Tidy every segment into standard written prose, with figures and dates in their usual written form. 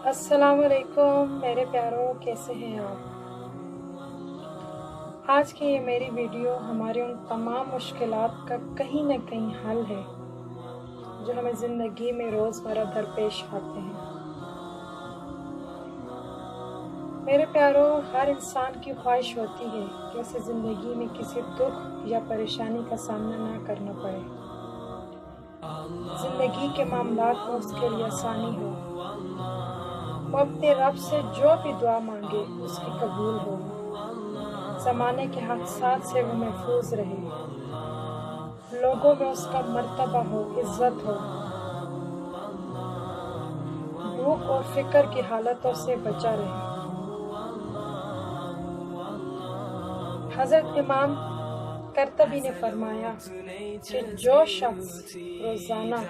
السلام علیکم میرے پیاروں، کیسے ہیں آپ؟ آج کی یہ میری ویڈیو ہماری ان تمام مشکلات کا کہیں نہ کہیں حل ہے جو ہمیں زندگی میں روزمرہ درپیش آتے ہیں۔ میرے پیاروں، ہر انسان کی خواہش ہوتی ہے کہ اسے زندگی میں کسی دکھ یا پریشانی کا سامنا نہ کرنا پڑے، زندگی کے معاملات میں اس کے لیے آسانی ہو، وہ اپنے رب سے جو بھی دعا مانگے اس کی قبول ہو، زمانے کے حادثات سے وہ محفوظ رہے، لوگوں میں اس کا مرتبہ ہو، عزت ہو، بھوک اور فکر کی حالتوں سے بچا رہے۔ حضرت امام قرطبی نے فرمایا کہ جو شخص روزانہ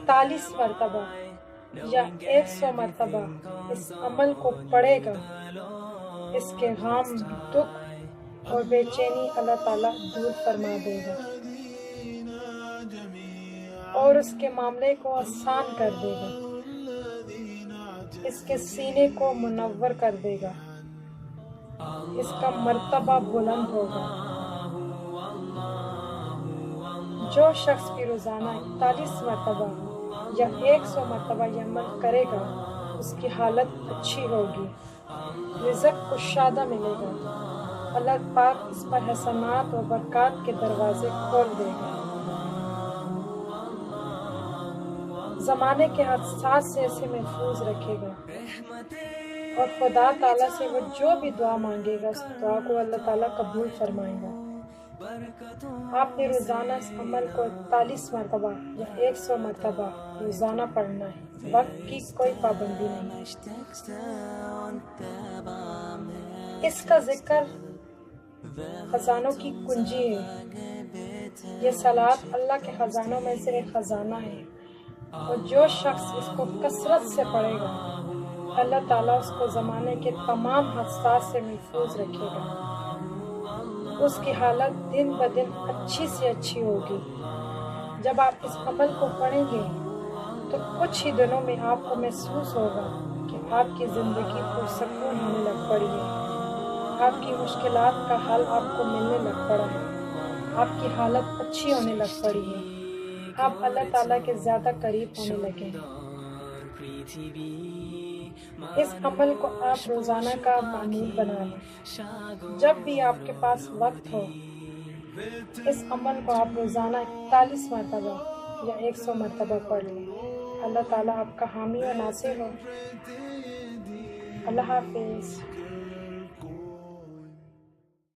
41 مرتبہ یا 100 مرتبہ اس عمل کو پڑھے گا، اس کے غم، دکھ اور بے چینی اللہ تعالیٰ دور فرما دے گا اور اس کے معاملے کو آسان کر دے گا، اس کے سینے کو منور کر دے گا، اس کا مرتبہ بلند ہوگا۔ جو شخص بھی روزانہ 41 مرتبہ یا 100 مرتبہ یہ عمل کرے گا، اس کی حالت اچھی ہوگی، رزق کشادہ ملے گا، اللہ پاک اس پر حسنات و برکات کے دروازے کھول دے گا، زمانے کے حادثات سے اسے محفوظ رکھے گا، اور خدا تعالیٰ سے وہ جو بھی دعا مانگے گا اس دعا کو اللہ تعالیٰ قبول فرمائے گا۔ آپ نے روزانہ اس عمل کو 41 مرتبہ یا 100 مرتبہ روزانہ پڑھنا ہے، وقت کی کوئی پابندی نہیں۔ اس کا ذکر خزانوں کی کنجی ہے، یہ صلوات اللہ کے خزانوں میں سے ایک خزانہ ہے، اور جو شخص اس کو کثرت سے پڑھے گا اللہ تعالیٰ اس کو زمانے کے تمام حادثات سے محفوظ رکھے گا، اس کی حالت دن بدن اچھی سے اچھی ہوگی۔ جب آپ اس عمل کو پڑھیں گے تو کچھ ہی دنوں میں آپ کو محسوس ہوگا کہ آپ کی زندگی پرسکون ہونے لگ پڑی ہے، آپ کی مشکلات کا حل آپ کو ملنے لگ پڑا ہے، آپ کی حالت اچھی ہونے لگ پڑی ہے، آپ اللہ تعالیٰ کے زیادہ قریب ہونے لگے ہیں۔ اس عمل کو آپ روزانہ کا معمول بنا لیں، جب بھی آپ کے پاس وقت ہو اس عمل کو آپ روزانہ 41 مرتبہ یا 100 مرتبہ پڑھ لیں۔ اللہ تعالیٰ آپ کا حامی و ناصر ہو۔ اللہ حافظ۔